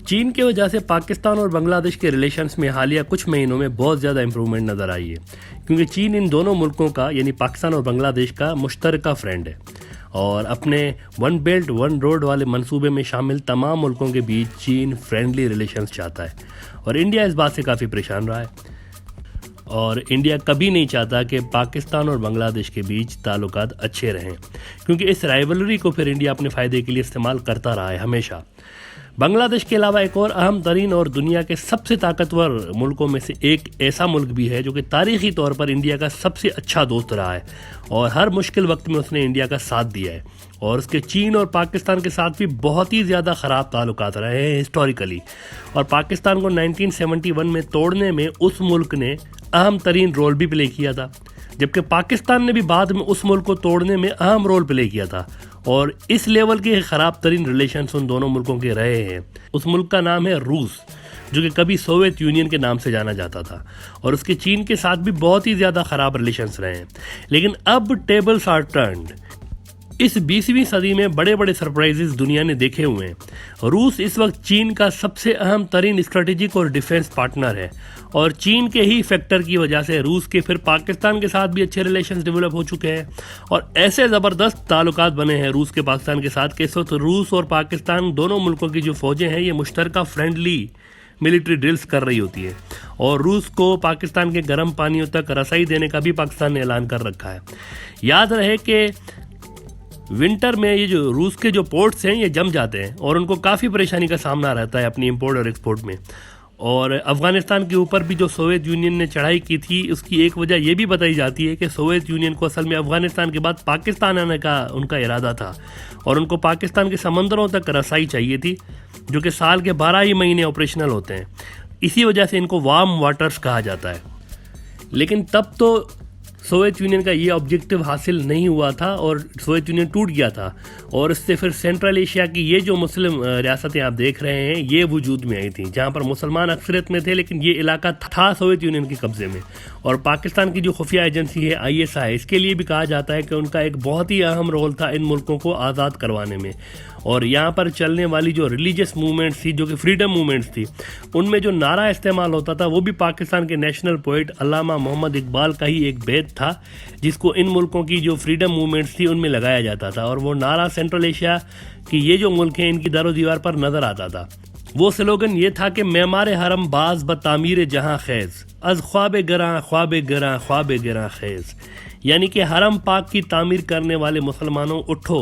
चीन की वजह से पाकिस्तान और बांग्लादेश के रिलेशंस में हालिया कुछ महीनों में बहुत ज़्यादा इंप्रूवमेंट नज़र आई है, क्योंकि चीन इन दोनों मुल्कों का यानी पाकिस्तान और बांग्लादेश का मुश्तरका फ्रेंड है और अपने वन बेल्ट वन रोड वाले मंसूबे में शामिल तमाम मुल्कों के बीच चीन फ्रेंडली रिलेशंस चाहता है और इंडिया इस बात से काफ़ी परेशान रहा है। और इंडिया कभी नहीं चाहता कि पाकिस्तान और बांग्लादेश के बीच ताल्लुकात अच्छे रहें, क्योंकि इस राइवलरी को फिर इंडिया अपने फ़ायदे के लिए इस्तेमाल करता रहा है हमेशा। बांग्लादेश के अलावा एक और अहम तरीन और दुनिया के सबसे ताकतवर मुल्कों में से एक ऐसा मुल्क भी है जो कि तारीख़ी तौर पर इंडिया का सबसे अच्छा दोस्त रहा है और हर मुश्किल वक्त में उसने इंडिया का साथ दिया है। और उसके चीन और पाकिस्तान के साथ भी बहुत ही ज़्यादा ख़राब ताल्लुकात रहे हैं हिस्टोरिकली, और पाकिस्तान को 1971 में तोड़ने में उस मुल्क ने अहम तरीन रोल भी प्ले किया था, जबकि पाकिस्तान ने भी बाद में उस मुल्क को तोड़ने में अहम रोल प्ले किया था। और इस लेवल के ख़राब तरीन रिलेशंस उन दोनों मुल्कों के रहे हैं। उस मुल्क का नाम है रूस, जो कि कभी सोवियत यूनियन के नाम से जाना जाता था, और उसके चीन के साथ भी बहुत ही ज़्यादा ख़राब रिलेशंस रहे हैं। लेकिन अब टेबल्स आर टर्न्ड। इस 20वीं सदी में बड़े बड़े सरप्राइजेस दुनिया ने देखे हुए हैं। रूस इस वक्त चीन का सबसे अहम तरीन स्ट्रेटेजिक और डिफेंस पार्टनर है, और चीन के ही फैक्टर की वजह से रूस के फिर पाकिस्तान के साथ भी अच्छे रिलेशंस डेवलप हो चुके हैं और ऐसे ज़बरदस्त ताल्लुकात बने हैं रूस के पाकिस्तान के साथ कि इस वक्त रूस और पाकिस्तान दोनों मुल्कों की जो फ़ौजें हैं ये मुश्तरका फ्रेंडली मिलिट्री ड्रिल्स कर रही होती है, और रूस को पाकिस्तान के गर्म पानियों तक रसाई देने का भी पाकिस्तान ने ऐलान कर रखा है। याद रहे कि विंटर में ये जो रूस के जो पोर्ट्स हैं ये जम जाते हैं और उनको काफ़ी परेशानी का सामना रहता है अपनी इंपोर्ट और एक्सपोर्ट में। और अफ़गानिस्तान के ऊपर भी जो सोवियत यूनियन ने चढ़ाई की थी उसकी एक वजह ये भी बताई जाती है कि सोवियत यूनियन को असल में अफ़गानिस्तान के बाद पाकिस्तान आने का उनका इरादा था और उनको पाकिस्तान के समंदरों तक रसाई चाहिए थी, जो कि साल के 12 ही महीने ऑपरेशनल होते हैं। इसी वजह से इनको वार्म वाटर्स कहा जाता है। लेकिन तब तो सोवियत यूनियन का ये ऑब्जेक्टिव हासिल नहीं हुआ था और सोवियत यूनियन टूट गया था, और इससे फिर सेंट्रल एशिया की ये जो मुस्लिम रियासतें आप देख रहे हैं ये वजूद में आई थी, जहाँ पर मुसलमान अक्सरियत में थे, लेकिन ये इलाका था सोवियत यूनियन के कब्जे में। और पाकिस्तान की जो खुफिया एजेंसी है ISI, इसके लिए भी कहा जाता है कि उनका एक बहुत ही अहम रोल था इन मुल्कों को आज़ाद करवाने में। और यहाँ पर चलने वाली जो रिलीजियस मूवमेंट्स थी, जो कि फ्रीडम मूवमेंट्स थी, उनमें जो नारा इस्तेमाल होता था वो भी पाकिस्तान के नेशनल पोइट अल्लामा मोहम्मद इकबाल का ही एक बैत था, जिसको इन मुल्कों की जो फ्रीडम मूवमेंट्स थी उनमें लगाया जाता था। और वो नारा सेंट्रल एशिया की ये जो मुल्क हैं इनकी दरो दीवार पर नज़र आता था। वो स्लोगन ये था कि मेमार हरम बाज ब तामीर जहाँ खैज़ अज ख्वाब गरां ख्वाब गरां ख्वाब गरां खैज़, यानी कि हरम पाक की तामीर करने वाले मुसलमानों उठो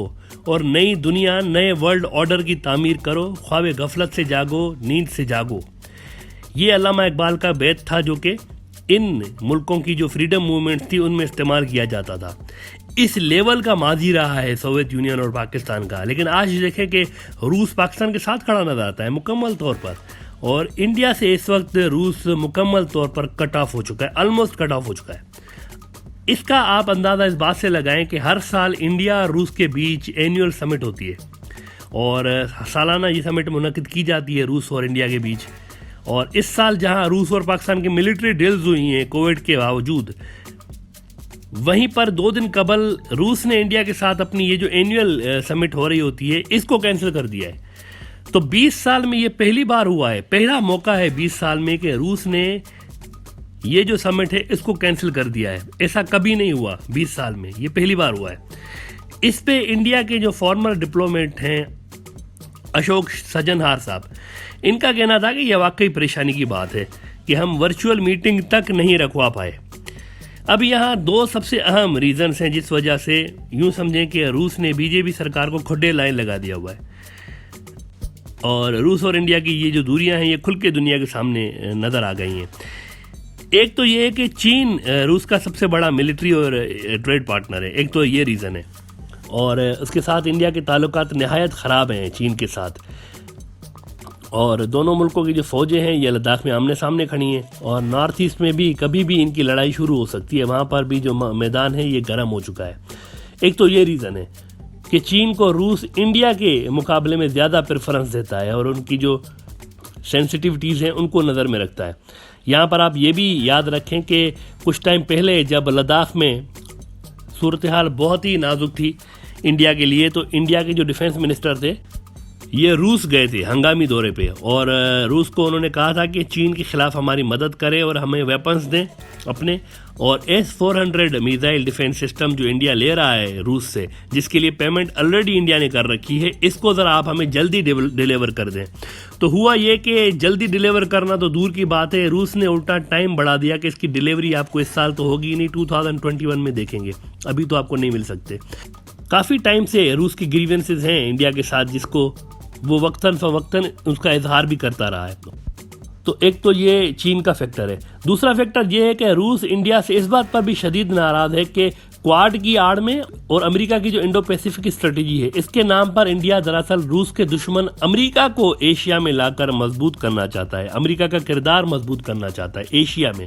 और नई दुनिया नए वर्ल्ड ऑर्डर की तामीर करो, ख्वाब गफलत से जागो नींद से जागो। ये अल्लामा इकबाल का बैत था जो कि इन मुल्कों की जो फ्रीडम मूवमेंट थी उनमें इस्तेमाल किया जाता था। इस लेवल का माजी रहा है सोवियत यूनियन और पाकिस्तान का। लेकिन आज देखें कि रूस पाकिस्तान के साथ खड़ा नजर आता है मुकम्मल तौर पर, और इंडिया से इस वक्त रूस मुकम्मल तौर पर कट ऑफ हो चुका है, ऑलमोस्ट कट ऑफ हो चुका है। इसका आप अंदाज़ा इस बात से लगाएं कि हर साल इंडिया और रूस के बीच एनुअल समिट होती है और सालाना ये समिट मुनक़िद की जाती है रूस और इंडिया के बीच। और इस साल जहां रूस और पाकिस्तान की मिलिट्री ड्रिल्स हुई हैं कोविड के बावजूद, वहीं पर 2 दिन कबल रूस ने इंडिया के साथ अपनी ये जो एनुअल समिट हो रही होती है इसको कैंसिल कर दिया है। तो 20 साल में ये पहली बार हुआ है, पहला मौका है 20 साल में कि रूस ने ये जो समिट है इसको कैंसिल कर दिया है। ऐसा कभी नहीं हुआ 20 साल में, ये पहली बार हुआ है। इस पे इंडिया के जो फॉर्मर डिप्लोमेट हैं अशोक सजनहार साहब, इनका कहना था कि यह वाकई परेशानी की बात है कि हम वर्चुअल मीटिंग तक नहीं रखवा पाए। अब यहाँ 2 सबसे अहम रीजंस हैं जिस वजह से यूँ समझें कि रूस ने बीजेपी सरकार को खुड्डे लाइन लगा दिया हुआ है, और रूस और इंडिया की ये जो दूरियां हैं ये खुल के दुनिया के सामने नज़र आ गई हैं। एक तो ये है कि चीन रूस का सबसे बड़ा मिलिट्री और ट्रेड पार्टनर है, एक तो ये रीज़न है, और उसके साथ इंडिया के ताल्लुकात नहायत ख़राब हैं चीन के साथ। और दोनों मुल्कों की जो फ़ौजें हैं ये लद्दाख में आमने सामने खड़ी हैं, और नॉर्थ ईस्ट में भी कभी भी इनकी लड़ाई शुरू हो सकती है, वहाँ पर भी जो मैदान है ये गर्म हो चुका है। एक तो ये रीज़न है कि चीन को रूस इंडिया के मुकाबले में ज़्यादा प्रेफरेंस देता है और उनकी जो सेंसिटिविटीज़ हैं उनको नज़र में रखता है। यहाँ पर आप ये भी याद रखें कि कुछ टाइम पहले जब लद्दाख में सूरत हाल बहुत ही नाजुक थी इंडिया के लिए, तो इंडिया के जो डिफेंस मिनिस्टर थे ये रूस गए थे हंगामी दौरे पे, और रूस को उन्होंने कहा था कि चीन के खिलाफ हमारी मदद करें और हमें वेपन्स दें अपने। और S-400 मिसाइल डिफेंस सिस्टम जो इंडिया ले रहा है रूस से, जिसके लिए पेमेंट ऑलरेडी इंडिया ने कर रखी है, इसको ज़रा आप हमें जल्दी डिलीवर कर दें। तो हुआ ये कि जल्दी डिलीवर करना तो दूर की बात है, रूस ने उल्टा टाइम बढ़ा दिया कि इसकी डिलीवरी आपको इस साल तो होगी नहीं, 2021 में देखेंगे, अभी तो आपको नहीं मिल सकते। काफ़ी टाइम से रूस की ग्रीवेंसेस हैं इंडिया के साथ, जिसको वो वक्तन फ़वक्तन उसका इजहार भी करता रहा है। तो एक तो ये चीन का फैक्टर है। दूसरा फैक्टर ये है कि रूस इंडिया से इस बात पर भी शदीद नाराज़ है कि क्वाड की आड़ में और अमेरिका की जो इंडो पैसिफिक स्ट्रेटेजी है, इसके नाम पर इंडिया दरअसल रूस के दुश्मन अमेरिका को एशिया में लाकर मजबूत करना चाहता है, अमेरिका का किरदार मजबूत करना चाहता है एशिया में,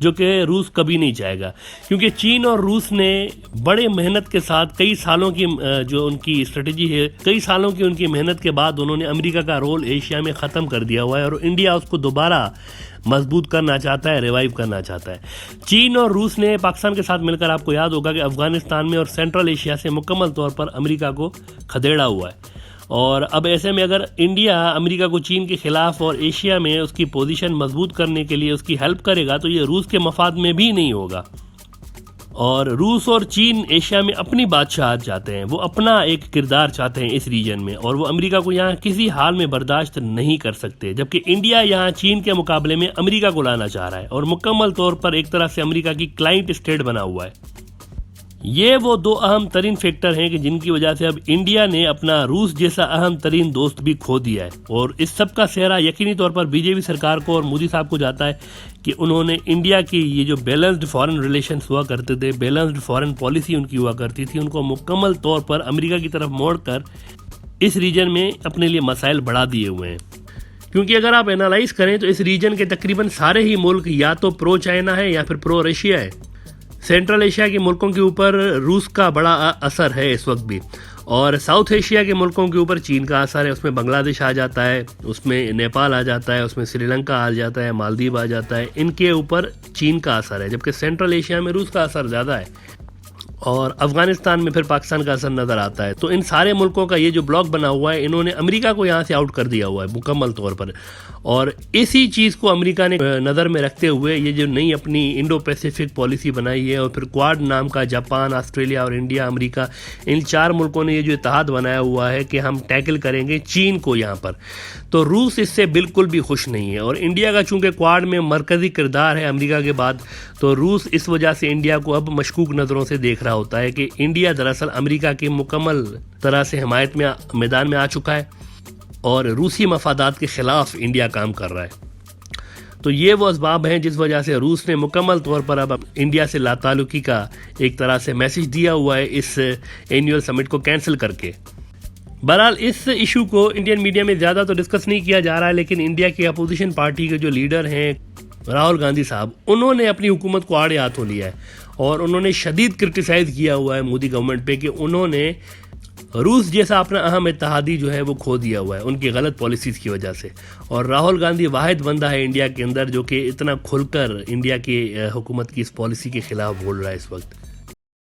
जो कि रूस कभी नहीं चाहेगा। क्योंकि चीन और रूस ने बड़े मेहनत के साथ कई सालों की जो उनकी स्ट्रेटेजी है, कई सालों की उनकी मेहनत के बाद उन्होंने अमेरिका का रोल एशिया में ख़त्म कर दिया हुआ है, और इंडिया उसको दोबारा मजबूत करना चाहता है, रिवाइव करना चाहता है। चीन और रूस ने पाकिस्तान के साथ मिलकर, आपको याद होगा कि अफगानिस्तान में और सेंट्रल एशिया से मुकम्मल तौर पर अमेरिका को खदेड़ा हुआ है। और अब ऐसे में अगर इंडिया अमेरिका को चीन के खिलाफ और एशिया में उसकी पोजीशन मजबूत करने के लिए उसकी हेल्प करेगा, तो ये रूस के मफाद में भी नहीं होगा। और रूस और चीन एशिया में अपनी बादशाहत चाहते हैं, वो अपना एक किरदार चाहते हैं इस रीजन में, और वो अमेरिका को यहाँ किसी हाल में बर्दाश्त नहीं कर सकते। जबकि इंडिया यहाँ चीन के मुकाबले में अमेरिका को लाना चाह रहा है और मुकम्मल तौर पर एक तरह से अमेरिका की क्लाइंट स्टेट बना हुआ है। ये वो दो अहम तरीन फैक्टर हैं कि जिनकी वजह से अब इंडिया ने अपना रूस जैसा अहम तरीन दोस्त भी खो दिया है। और इस सब का सेहरा यकीनी तौर पर बीजेपी सरकार को और मोदी साहब को जाता है कि उन्होंने इंडिया की ये जो बैलेंस्ड फॉरेन रिलेशंस हुआ करते थे, बैलेंस्ड फॉरेन पॉलिसी उनकी हुआ करती थी, उनको मुकम्मल तौर पर अमेरिका की तरफ मोड़कर इस रीजन में अपने लिए मसाइल बढ़ा दिए हुए हैं। क्योंकि अगर आप एनालाइज करें तो इस रीजन के तकरीबन सारे ही मुल्क या तो प्रो चाइना है या फिर प्रो रशिया है। सेंट्रल एशिया के मुल्कों के ऊपर रूस का बड़ा असर है इस वक्त भी, और साउथ एशिया के मुल्कों के ऊपर चीन का असर है। उसमें बांग्लादेश आ जाता है, उसमें नेपाल आ जाता है, उसमें श्रीलंका आ जाता है, मालदीव आ जाता है, इनके ऊपर चीन का असर है। जबकि सेंट्रल एशिया में रूस का असर ज़्यादा है, और अफगानिस्तान में फिर पाकिस्तान का असर नज़र आता है। तो इन सारे मुल्कों का ये जो ब्लॉक बना हुआ है, इन्होंने अमेरिका को यहाँ से आउट कर दिया हुआ है मुकम्मल तौर पर। और इसी चीज़ को अमेरिका ने नज़र में रखते हुए ये जो नई अपनी इंडो पैसिफिक पॉलिसी बनाई है, और फिर क्वाड नाम का जापान, ऑस्ट्रेलिया और इंडिया, अमेरिका, इन 4 मुल्कों ने ये जो इत्तेहाद बनाया हुआ है कि हम टैकल करेंगे चीन को यहाँ पर। तो रूस इससे बिल्कुल भी खुश नहीं है, और इंडिया का चूँकि क्वाड में मरकज़ी किरदार है अमेरिका के बाद, तो रूस इस वजह से इंडिया को अब मशकूक नज़रों से देख रहा होता है कि इंडिया दरअसल अमेरिका की मुकम्मल तरह से हिमायत में मैदान में आ चुका है, और रूसी मफादात के ख़िलाफ़ इंडिया काम कर रहा है। तो ये वो असबाब हैं जिस वजह से रूस ने मुकम्मल तौर पर अब इंडिया से लाताल्लुकी का एक तरह से मैसेज दिया हुआ है इस एनुअल समिट को कैंसिल करके। बहरहाल इस इशू को इंडियन मीडिया में ज़्यादा तो डिस्कस नहीं किया जा रहा है, लेकिन इंडिया की अपोजिशन पार्टी के जो लीडर हैं राहुल गांधी साहब, उन्होंने अपनी हुकूमत को आड़े हाथों लिया है, और उन्होंने शदीद क्रिटिसाइज़ किया हुआ है मोदी गवर्नमेंट पे कि उन्होंने रूस जैसा अपना अहम इत्तेहादी जो है वो खो दिया हुआ है उनकी गलत पॉलिसीज़ की वजह से। और राहुल गांधी वाहिद बंदा है इंडिया के अंदर जो कि इतना खुलकर इंडिया की हुकूमत की इस पॉलिसी के ख़िलाफ़ बोल रहा है इस वक्त।